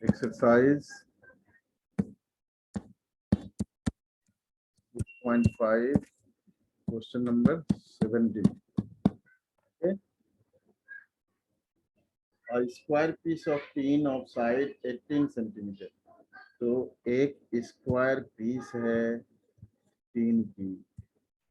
Exercise 2.5, question number 17. Okay. A square piece of tin of side 18 centimetre. तो एक square piece है tin की,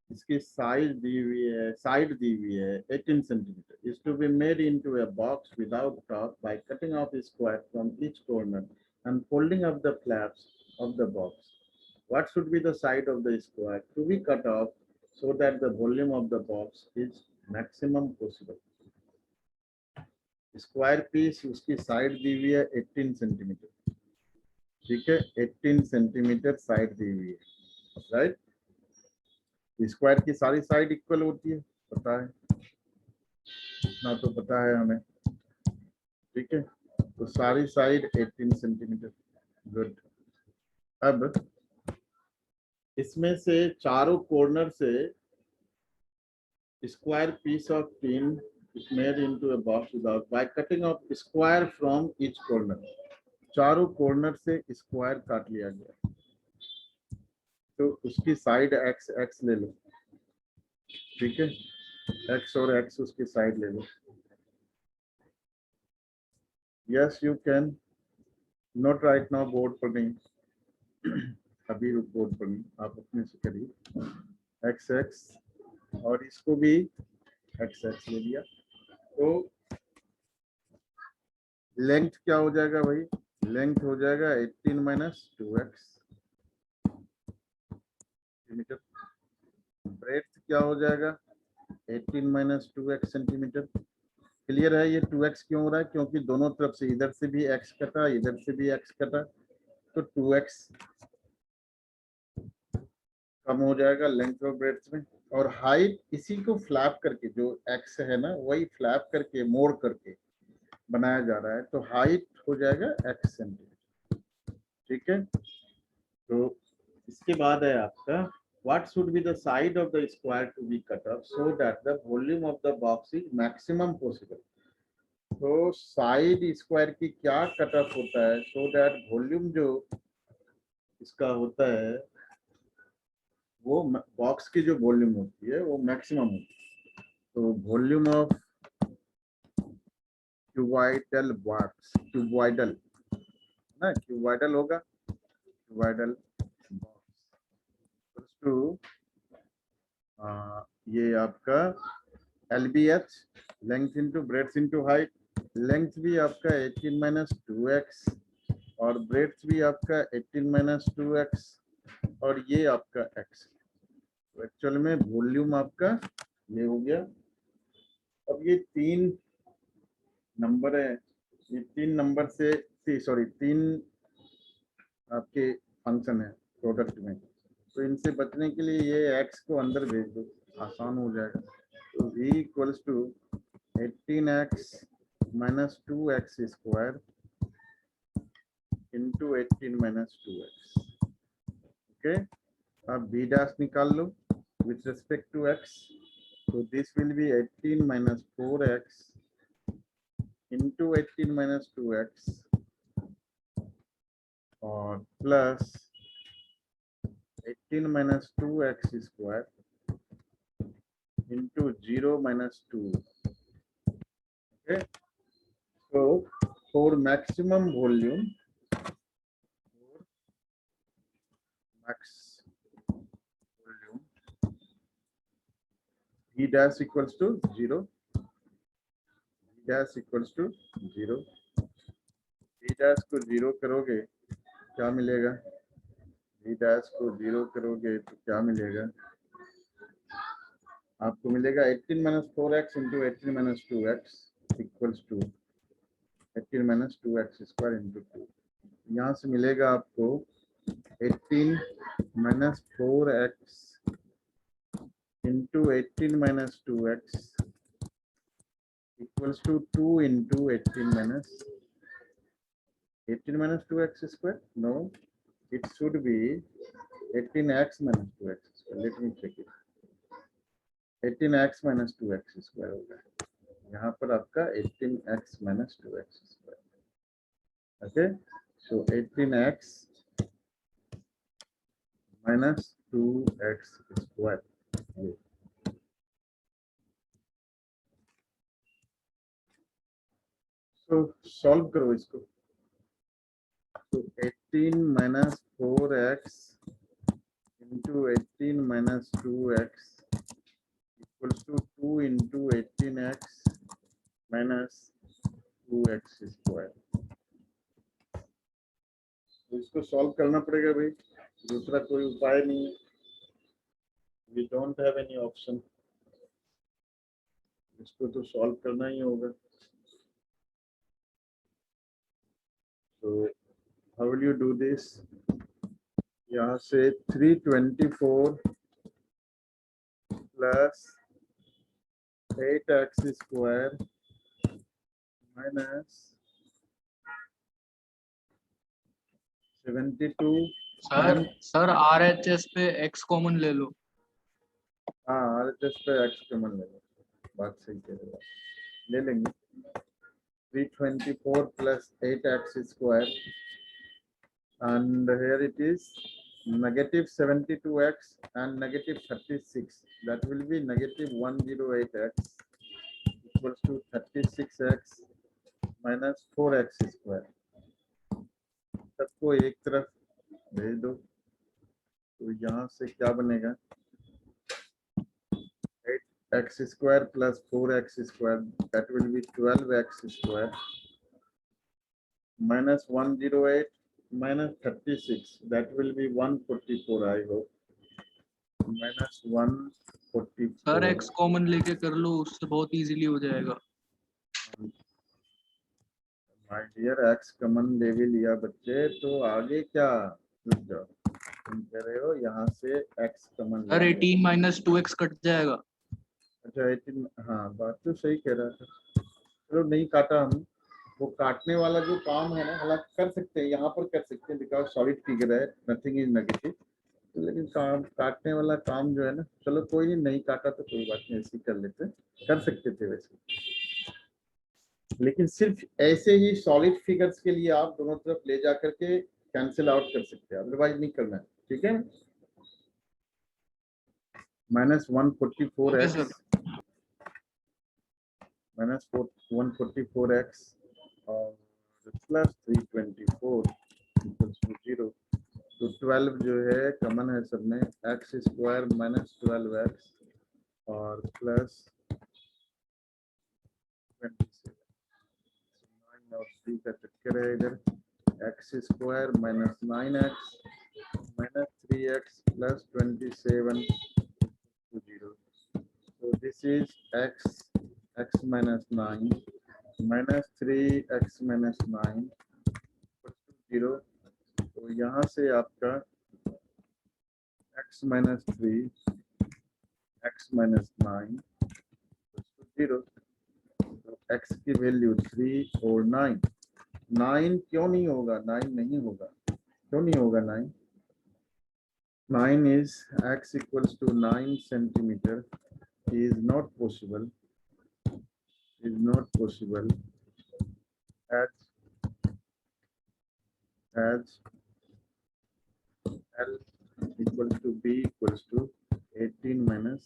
इसकी साइज दी हुई है, साइड दी हुई है 18 centimetre. Is to be made into a box without top by cutting off square from each corner and folding up the flaps of the box. What should be the side of the square to be cut off so that the volume of the box is maximum possible? Square piece उसकी side दी हुई है 18 centimetre. ठीक है, 18 centimetre side दी हुई है, right. Square की सारी साइड इक्वल होती है, पता है, इतना तो पता है हमें. ठीक है, तो सारी साइड 18 सेंटीमीटर. गुड. अब इसमें से चारों कॉर्नर से square piece of tin is made into a box without by cutting off square from each corner. चारों कॉर्नर से स्क्वायर काट लिया गया, तो उसकी साइड एक्स एक्स ले लो. ठीक है, एक्स और एक्स उसकी साइड ले लो. Yes you can. Not right now board पर नहीं, अभी बोर्ड पर नहीं, आप अपने से करिए. एक्स एक्स और इसको भी एक्स एक्स ले लिया, तो लेंथ क्या हो जाएगा भाई? लेंथ हो जाएगा 18 माइनस 2x सेंटीमीटर. ब्रेड्थ क्या हो जाएगा? 18 माइनस 2x सेंटीमीटर. क्लियर है? ये 2x क्यों हो रहा है? क्योंकि दोनों तरफ से, इधर से भी x कटा, इधर से भी x कटा, तो 2x कम हो जाएगा लेंथ और ब्रेड्थ में. और हाइट इसी को फ्लैप करके, जो x है ना, वही फ्लैप करके मोड़ करके बनाया जा रहा है, तो हाइट हो जाएगा x सेंटीमीटर. ठीक है, तो इसके बाद है आपका what should be the side of the square to be cut off so that the volume of the box is maximum possible. तो साइड स्क्वायर की क्या कट ऑफ होता है so that वॉल्यूम जो इसका होता है, वो बॉक्स की जो वॉल्यूम होती है वो मैक्सिमम होती है. तो volume of cuboidal box, cuboidal ना, क्यूबॉइडल होगा, क्यूबॉइडल बॉक्स टू ये आपका LBH, length into breadth into height. Length भी आपका 18 माइनस 2x और ब्रेड्थ भी आपका 18 माइनस 2x और ये आपका x. तो एक्चुअल में वॉल्यूम आपका ये हो गया. अब ये 3 नंबर है, ये 3 नंबर से, सॉरी 3 आपके फंक्शन है प्रोडक्ट में, तो इनसे बचने के लिए ये x को अंदर भेज दो, आसान हो जाएगा. तो v equals to 18x minus 2x square into 18 minus 2x. Okay, अब b डैश निकाल लो विथ रिस्पेक्ट टू x. तो this will be 18 minus 4x into 18 minus 2x और plus 18 minus 2x square into 0 minus 2. Okay, so for maximum volume, v dash equals to 0, v dash equals to 0. v dash को 0 करोगे क्या मिलेगा? v dash को 0 करोगे तो क्या मिलेगा? आपको मिलेगा 18 minus 4x into 18 minus 2x equals to 18 minus 2x square into 2. यहाँ से मिलेगा आपको 18 minus 4x into 18 minus 2x equals to 2 into 18 minus 2x square. No, it should be 18x minus 2x square. Let me check it. 18x minus 2x square होगा. यहाँ पर आपका 18x minus 2x square. Okay, so 18x minus 2x square. So solve करो इसको. So 18 minus 4x into 18 minus 2x equals to 2 into 18x minus 2x square. तो इसको solve करना पड़ेगा भाई, दूसरा कोई उपाय नहीं है. We don't have any option. इसको तो सॉल्व करना ही होगा. So how will you do this? यहाँ से 324 plus 8x square minus 72. Sir RHS पे x कॉमन ले लो. हाँ, RHS पे x कॉमन ले लो. बात सही कह रहे हो, ले लेंगे. 324 plus 8x square and here it is negative 72x and negative 36. That will be negative 108x equals to 36x minus 4x square. सबको एक तरफ भेज दो. तो यहाँ से क्या बनेगा? 8x square plus 4x square, that will be 12x square minus 108 minus 36, that will be 144. I hope minus 144. Sir x common लेके कर लो, उससे बहुत इजीली हो जाएगा. My dear, x कॉमन ले भी लिया बच्चे, तो आगे क्या? रुक जाओ, तुम कह रहे हो यहाँ से x common. Sir 18 minus 2x cut जाएगा. अच्छा 18, हाँ बात तो सही कह रहा था. चलो नहीं काटा हम, वो काटने वाला जो काम है ना, हालांकि कर सकते हैं, यहाँ पर कर सकते हैं बिकॉज सॉलिड फिगर है, नथिंग इज नेगेटिव. लेकिन काम काटने वाला काम जो है ना, चलो कोई नहीं, नहीं काटा तो कोई बात नहीं, ऐसे कर लेते, कर सकते थे वैसे. लेकिन सिर्फ ऐसे ही सॉलिड फिगर्स के लिए आप दोनों तरफ ले जा करके कैंसिल आउट कर सकते हैं, अदरवाइज नहीं करना है. ठीक है, माइनस 144x minus 144x और प्लस 324 equals to 0. तो 12 जो है कॉमन है सब में, x स्क्वायर माइनस 12x और प्लस 27. 9 और 3 का चक्कर है इधर. x square minus 9x minus 3x plus 27 to 0. So this is x minus 9 minus 3x minus 9 equals to 0. तो यहाँ से आपका x minus 3 x minus 9 equals to 0. तो x की वैल्यू 3 और 9. 9 क्यों नहीं होगा? 9 नहीं होगा. क्यों नहीं होगा 9? 9 is x equals to 9 centimeter is not possible. Is not possible as L equals to B equals to 18 minus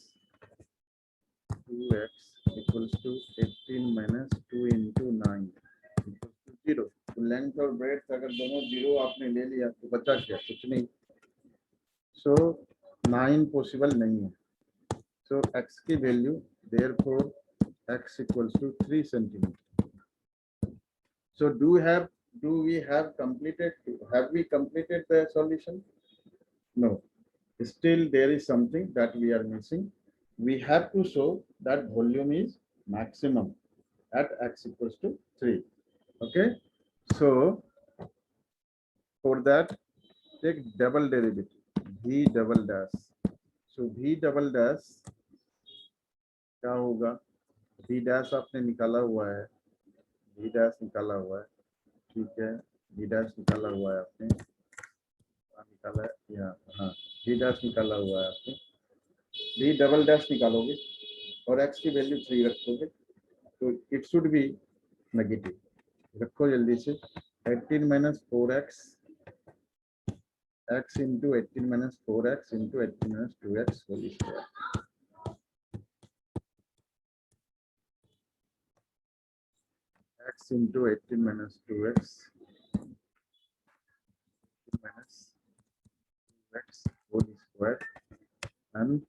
2x equals to 18 minus 2 into 9 equals to 0. तो लेंथ और ब्रेड्थ अगर दोनों 0 आपने ले लिया तो बचा क्या? कुछ नहीं. सो 9 पॉसिबल नहीं है. सो x की value therefore x equals to 3 centimeter. So do we have completed the solution? No, still there is something that we are missing. We have to show that volume is maximum at x equals to 3. Okay, so for that take double derivative v double dash. So v double dash क्या होगा? v dash आपने निकाला हुआ है, v dash निकाला हुआ है. ठीक है, v dash निकाला हुआ है आपने, निकाला है यहाँ. हाँ, v dash निकाला हुआ है आपने. v डबल डैश निकालोगे और x की वैल्यू 3 रखोगे तो इट शुड बी नेगेटिव. रखो जल्दी से. 18 minus 4x x into 18 minus 4x into 18 minus 2x whole square. X into 18 minus 2x minus 2x whole square and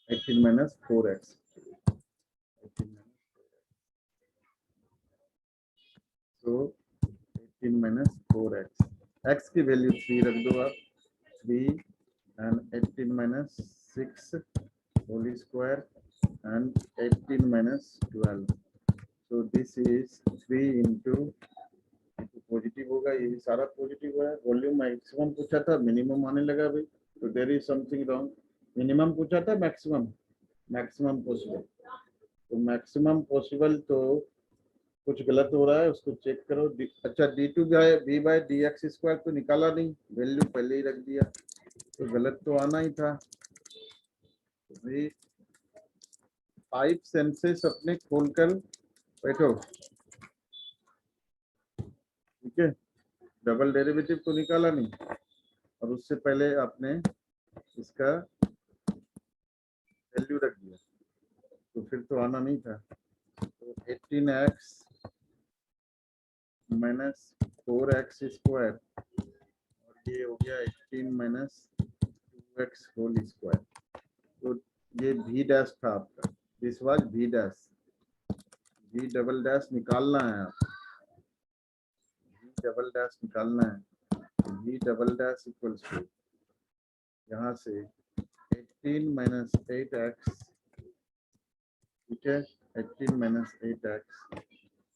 eighteen minus 4x. 18 minus 4x. So 18 minus 4x. X की value 3 रख दो आप. 3 and 18 minus 6 whole square and 18 minus 12. So this is 3 into positive होगा, ये भी सारा positive है. Volume maximum पूछा था, मिनिमम आने लगा भाई. तो there is something wrong. Minimum पूछा था, मैक्सिमम. Maximum possible. तो मैक्सिमम पॉसिबल तो कुछ गलत हो रहा है, उसको चेक करो. अच्छा d2 b bye dx square तो निकाला नहीं, वैल्यू पहले ही रख दिया, तो गलत तो आना ही था. भाई 5 सेंसेस अपने खोलकर बैठो. ठीक है, डबल डेरिवेटिव तो निकाला नहीं, और उससे पहले आपने इसका वैल्यू रख दिया, तो फिर तो आना नहीं था. तो 18x माइनस 4x स्क्वायर और ये हो गया 18 माइनस 2x होल स्क्वायर. तो ये v डैश था आपका, this was v dash. v double dash निकालना है, आप v डबल डैश निकालना है. v double dash equals to यहाँ से 18 माइनस 8x, ठीक है, 18 minus 8x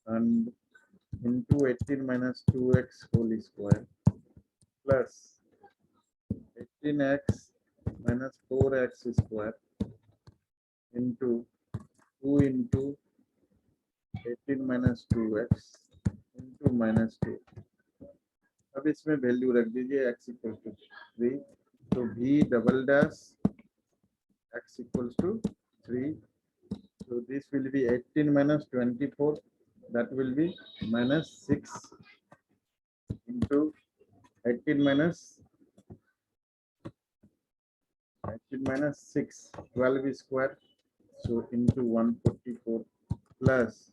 and into 18 minus 2x whole square plus 18x minus 4x square into 2 into 18 minus 2x into minus 2. अब इसमें वैल्यू रख दीजिए x इक्वल टू 3. तो v double dash x equals to 3. So this will be 18 minus 24, that will be minus 6 into 18 minus 6, 12 square, so into 144 plus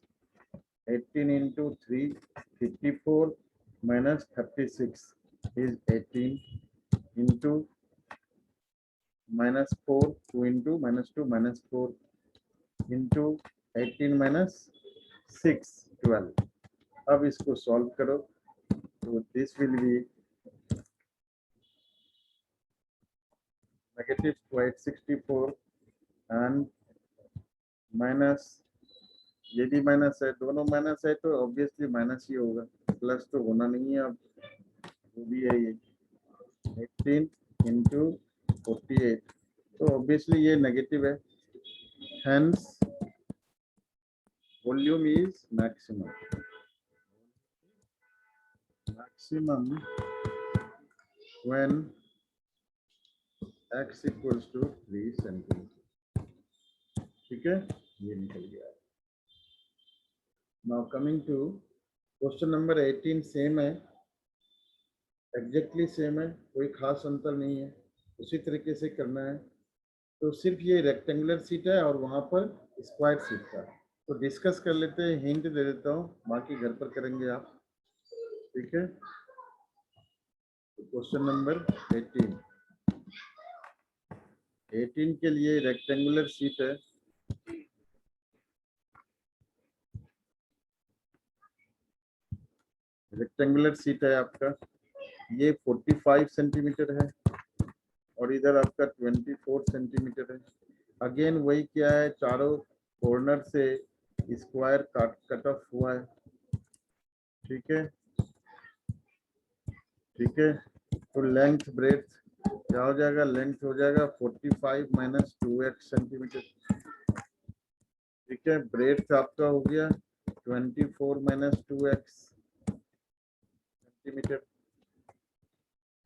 18 into 3, 54 minus 36 is 18 into minus 4, 2 into minus 2 minus 4 into 18 minus 6, 12. अब इसको solve करो, तो this will B negative 264 and minus, ये भी minus है, दोनों minus है तो ऑब्वियसली माइनस ही होगा, प्लस तो होना नहीं है. अब वो भी है ये 18 into 48, तो ऑब्वियसली ये नेगेटिव है. Hence volume is maximum. Maximum when x equals to 3 centimeter. ठीक है, ये निकल गया. Now coming to question number 18, same है, एग्जैक्टली सेम है, कोई खास अंतर नहीं है, उसी तरीके से करना है. तो सिर्फ ये रेक्टेंगुलर सीट है और वहां पर स्क्वायर सीट था. तो डिस्कस कर लेते हैं, हिंट दे देता हूँ, बाकी घर पर करेंगे आप. ठीक है, क्वेश्चन नंबर 18 के लिए रेक्टेंगुलर सीट है. रेक्टेंगुलर सीट है आपका, ये 45 सेंटीमीटर है और इधर आपका 24 सेंटीमीटर है. अगेन वही क्या है, चारों कॉर्नर से स्क्वायर कट ऑफ हुआ है. ठीक है, ठीक है. तो लेंथ ब्रेथ क्या हो जाएगा, लेंथ हो जाएगा 45 माइनस 2x सेंटीमीटर. ठीक है, ब्रेथ आपका हो गया 24 minus 2x centimetre.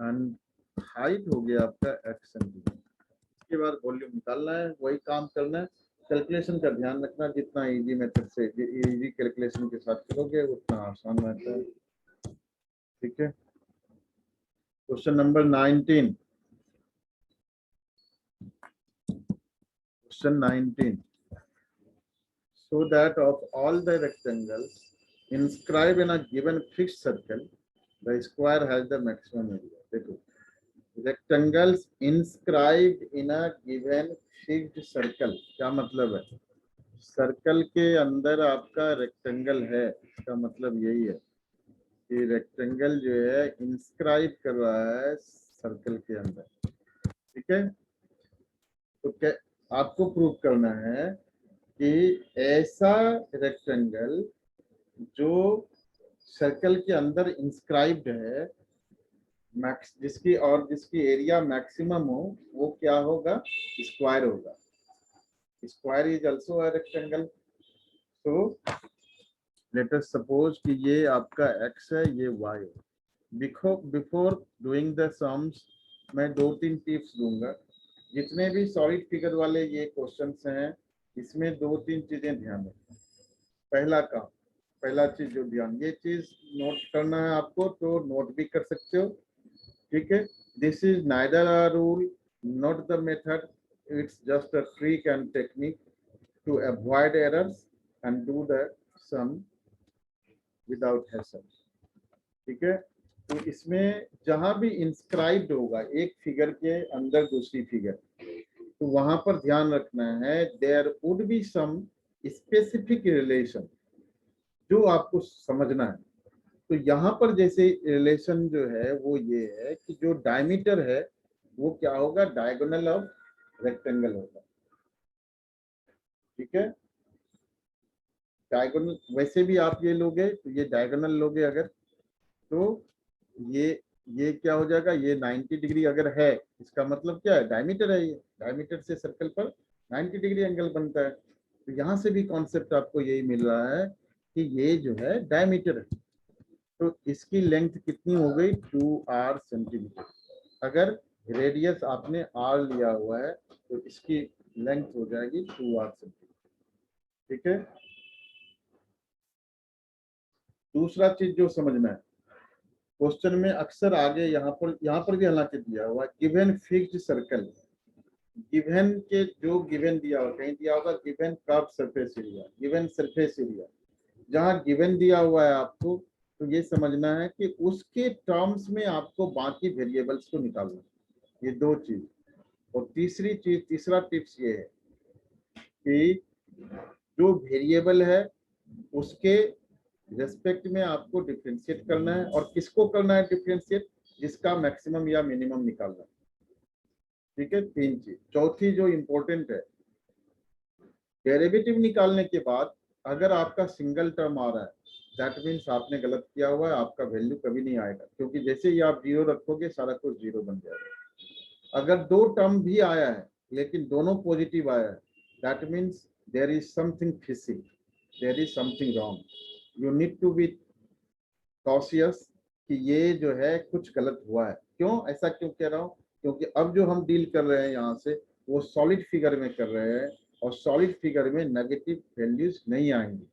And height हो गया आपका x सेंटीमीटर। इसके बाद वॉल्यूम निकालना है, वही काम करना है। कैलकुलेशन का ध्यान रखना, जितना इजी मेथड से इजी कैलकुलेशन के साथ करोगे उतना आसान रहता है। ठीक है, question number 19। Question 19, so that of all the rectangles inscribed in a given fixed circle, the square has the maximum area. देखो, rectangles inscribed in a given fixed circle क्या मतलब है? सर्कल के अंदर आपका रेक्टेंगल है, इसका मतलब यही है कि रेक्टेंगल जो है इंस्क्राइब कर रहा है सर्कल के अंदर। ठीक है, तो क्या आपको प्रूव करना है कि ऐसा रेक्टेंगल जो सर्कल के अंदर इंस्क्राइब्ड है, मैक्स जिसकी एरिया मैक्सिमम हो, वो क्या होगा? स्क्वायर होगा। Square is also a rectangle. तो लेट अस सपोज कि ये आपका x है, ये y है। बिफोर डूइंग द सम्स मैं 2-3 टिप्स दूंगा। जितने भी सॉलिड फिगर वाले ये क्वेश्चंस हैं, इसमें 2-3 चीजें ध्यान रखना। पहला चीज जो ध्यान, ये चीज नोट करना है आपको, तो नोट भी कर सकते हो। ठीक है, this is neither a rule, not the method, it's just a trick and technique to avoid errors and do the sum without hassle. ठीक है, तो इसमें जहां भी इंस्क्राइब्ड होगा एक फिगर के अंदर दूसरी फिगर, तो वहां पर ध्यान रखना है there would be some specific relation जो आपको समझना है। तो यहाँ पर जैसे रिलेशन जो है वो ये है कि जो डायमीटर है वो क्या होगा? डायगोनल ऑफ रेक्टेंगल होगा। ठीक है, डायगोनल वैसे भी आप ये लोगे तो ये डायगोनल लोगे अगर, तो ये क्या हो जाएगा? ये 90 डिग्री अगर है, इसका मतलब क्या है? डायमीटर है। ये डायमीटर से सर्कल पर 90 डिग्री एंगल बनता है। तो यहाँ से भी कॉन्सेप्ट आपको यही मिल रहा है कि ये जो है डायमीटर है, तो इसकी लेंथ कितनी हो गई? 2r centimetre. अगर रेडियस आपने r लिया हुआ है तो इसकी लेंथ हो जाएगी 2r सेंटीमीटर। ठीक है, दूसरा चीज जो समझना है, क्वेश्चन में अक्सर आगे यहाँ पर भी हालांकि दिया हुआ गिवन फिक्स्ड सर्कल, गिवन के जो गिवन दिया हुआ, कहीं दिया होगा given curve surface area, given surface area, जहां गिवन दिया हुआ है आपको, तो ये समझना है कि उसके टर्म्स में आपको बाकी वेरिएबल्स को निकालना है। ये दो चीज। और तीसरा टिप्स ये है कि जो वेरिएबल है उसके रेस्पेक्ट में आपको डिफरेंशिएट करना है। और किसको करना है डिफरेंशिएट? जिसका मैक्सिमम या मिनिमम निकालना है। ठीक है, 3 चीज। चौथी जो इंपॉर्टेंट है, डेरिवेटिव निकालने के बाद अगर आपका सिंगल टर्म आ रहा है, दैट मीन्स आपने गलत किया हुआ है, आपका वैल्यू कभी नहीं आएगा, क्योंकि जैसे ही आप जीरो रखोगे सारा कुछ जीरो बन जाएगा। अगर 2 टर्म भी आया है लेकिन दोनों पॉजिटिव आया है, that means there is something fishing, there is something wrong. You need to be cautious कि ये जो है कुछ गलत हुआ है। क्यों ऐसा क्यों कह रहा हूँ? क्योंकि अब जो हम डील कर रहे हैं यहाँ से वो सॉलिड फिगर में कर रहे हैं, और सॉलिड फिगर में नेगेटिव वैल्यूज नहीं आएंगी।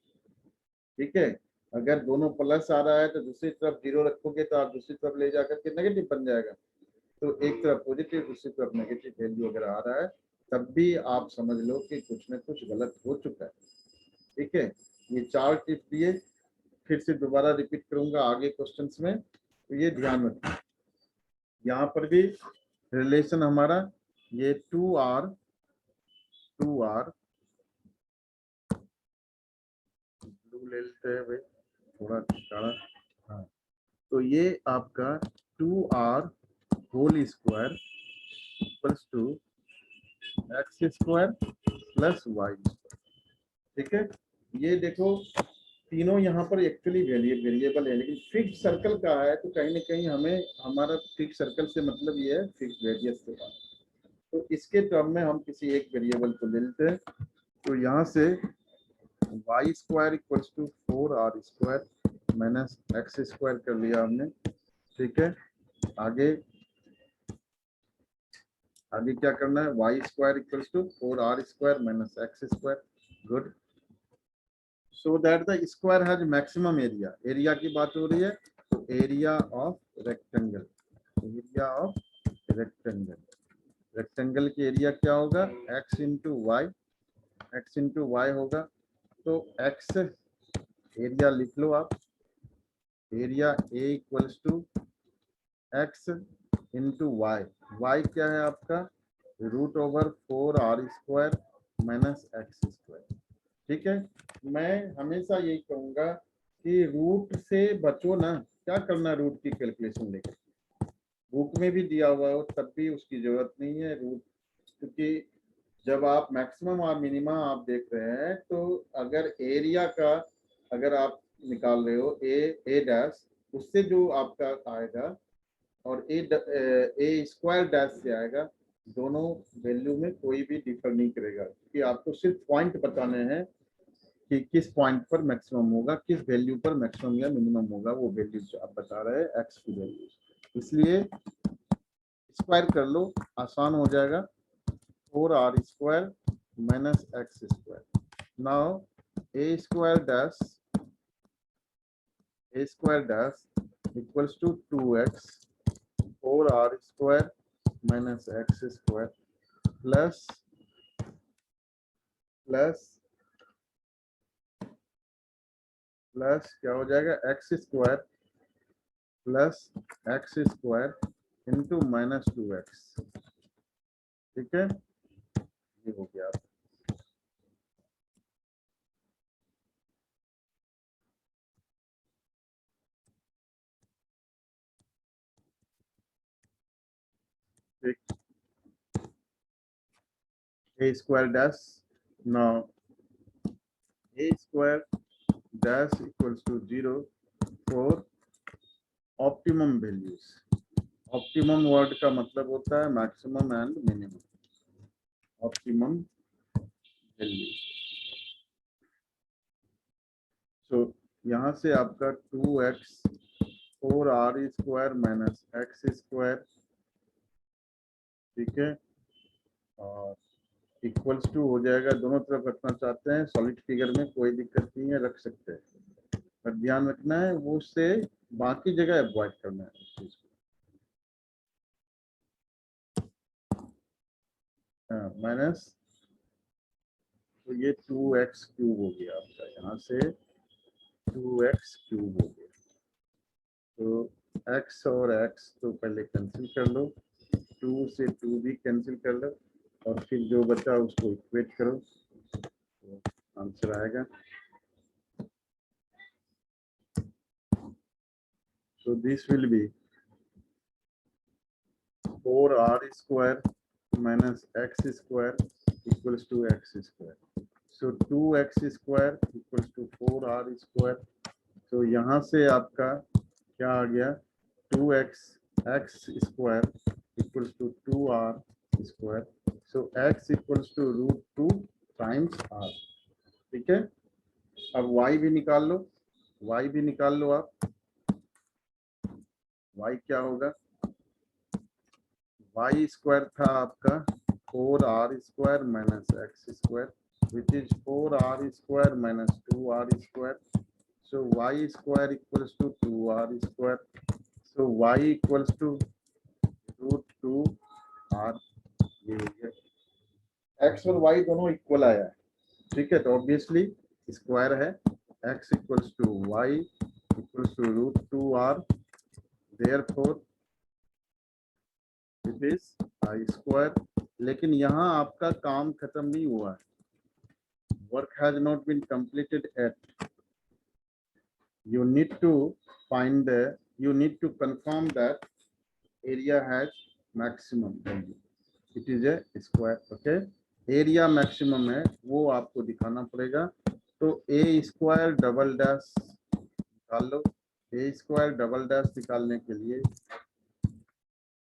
ठीक है, अगर दोनों प्लस आ रहा है तो दूसरी तरफ जीरो रखोगे तो आप दूसरी तरफ ले जाकर के नेगेटिव बन जाएगा। तो एक तरफ पॉजिटिव दूसरी तरफ नेगेटिव वैल्यू अगर आ रहा है, तब भी आप समझ लो कि कुछ न कुछ गलत हो चुका है। ठीक है, ये 4 टिप्स दिए, फिर से दोबारा रिपीट करूंगा आगे क्वेश्चंस में, तो ये ध्यान रखना। यहाँ पर भी रिलेशन हमारा ये 2r ब्लू ले लेते हैं भाई, थोड़ा काला। हाँ, तो ये आपका 2r whole square equals to x square plus y square. ठीक है, ये देखो तीनों यहाँ पर एक्चुअली वेरिएबल है, लेकिन फिक्स सर्कल का है, तो कहीं ना कहीं हमें हमारा फिक्स सर्कल से मतलब ये है फिक्स रेडियस से बात। तो इसके टर्म में हम किसी एक वेरिएबल को ले लेते हैं। तो यहाँ से y square equals to 4r square minus x square कर लिया हमने। ठीक है, आगे आगे क्या करना है, y square equals to 4r square minus x square. Good. So that the square has maximum area, area की बात हो रही है, तो area of rectangle, area of rectangle, rectangle की एरिया क्या होगा, x into y, x into y होगा। तो x एरिया लिख लो आप, area a equals to x into y, y क्या है आपका, √4r square minus x square. ठीक है, मैं हमेशा यही कहूंगा कि रूट से बचो ना, क्या करना रूट की कैलकुलेशन लेकर, बुक में भी दिया हुआ हो तब भी उसकी जरूरत नहीं है रूट, क्योंकि जब आप मैक्सिमम और मिनिमम आप देख रहे हैं तो अगर एरिया का अगर आप निकाल रहे हो ए डैश, उससे जो आपका आएगा और ए स्क्वायर डैश से आएगा, दोनों वैल्यू में कोई भी डिफर नहीं करेगा, क्योंकि आपको सिर्फ पॉइंट बताने हैं कि किस पॉइंट पर मैक्सिमम होगा, किस वैल्यू पर मैक्सिमम या मिनिमम होगा, वो वैल्यू जो आप बता रहे हैं एक्स की वैल्यू, इसलिए स्क्वायर कर लो, आसान हो जाएगा, 4r square minus x square. Now a square dash equals to 2x 4r square minus x square plus plus plus क्या हो जाएगा, x square plus x square into minus 2x। ठीक है, ये हो गया। A square dash, now a square dash equals to 0 for optimum values. Optimum word का मतलब होता है maximum and minimum, optimum value. So यहाँ से आपका 2x 4r square minus x square, ठीक है, और इक्वल्स टू हो जाएगा, दोनों तरफ रखना चाहते हैं सॉलिड फिगर में कोई दिक्कत नहीं है, रख सकते हैं, पर ध्यान रखना है वो उससे बाकी जगह अवॉइड करना है उस चीज को। माइनस, तो ये 2x क्यूब हो गया आपका, यहाँ से 2x क्यूब हो गया, तो x और x तो पहले कैंसिल कर लो, 2 से 2 भी कैंसिल कर लो, और फिर जो बचा उसको इक्वेट करो, तो आंसर आएगा। So this will be 4r square minus x square equals to x square. So 2x square equals to 4r square. So यहाँ से आपका क्या आ गया, 2x x square equals to 2r square. So x equals to √2 times r. ठीक है, अब y भी निकाल लो, y भी निकाल लो आप, y क्या होगा, y स्क्वायर था आपका 4r square minus x square, which is 4r square minus 2r square. So y square equals to 2r square, so y equals to √2r। ये हो गया, x और y दोनों इक्वल आया है, ठीक है, तो ऑब्वियसली स्क्वायर है, x equals to y equals to √2r, therefore it is I square. लेकिन यहाँ आपका काम खत्म नहीं हुआ है, work has not been completed yet, you need to find the, you need to confirm that area has maximum value, it is a square, okay, area maximum है वो आपको दिखाना पड़ेगा, तो ए स्क्वायर डबल डैश निकाल लो, ए स्क्वायर डबल डैश निकालने के लिए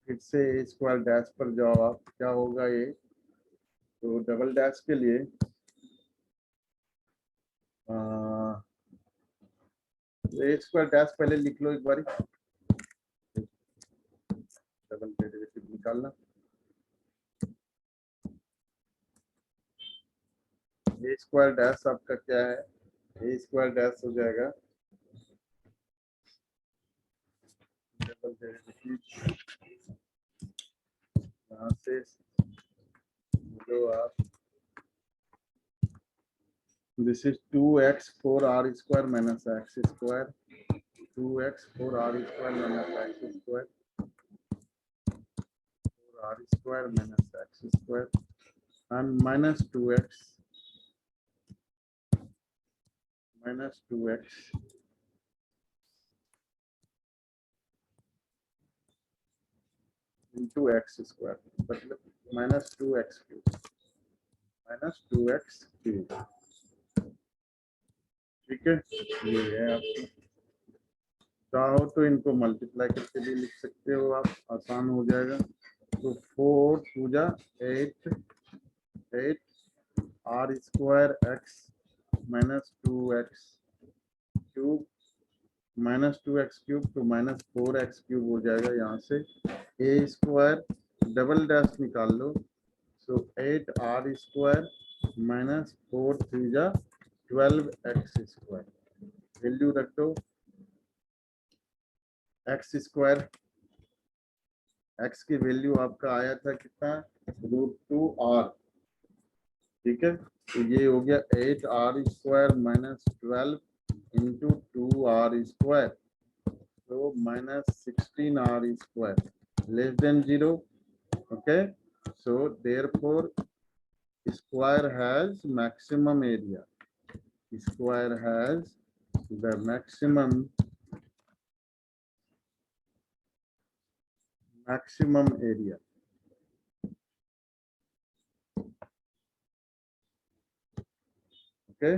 फिर से ए स्क्वायर डैश पर जाओ आप, क्या होगा ये, तो डबल डैश के लिए ए स्क्वायर डैश पहले लिख लो एक बार, डबल डेरिवेटिव निकालना, ए स्क्वायर डैश आपका क्या है, ए स्क्वायर डैश हो जाएगा यहाँ से जो आप this is 2x 4r square minus x square, 2x 4r square minus x square, 4r square minus x square, and minus 2x into x square, मतलब minus 2x cube, ठीक है। ये है आपको, चाहो तो इनको मल्टीप्लाई करके भी लिख सकते हो आप, आसान हो जाएगा। तो 4 2 जा 8 r square x minus 2x cube minus 2x cube तो minus 4x क्यूब हो जाएगा। यहाँ से a स्क्वायर डबल डैश निकाल लो, सो 8r स्क्वायर minus 4 3 जा 12x स्क्वायर, वैल्यू रख दो। x स्क्वायर, x की वैल्यू आपका आया था कितना, √2r, ठीक है। तो ये हो गया 8r square minus 12 into 2r square, तो minus 16r square less than 0, okay. So therefore square has maximum area, square has the maximum area, okay.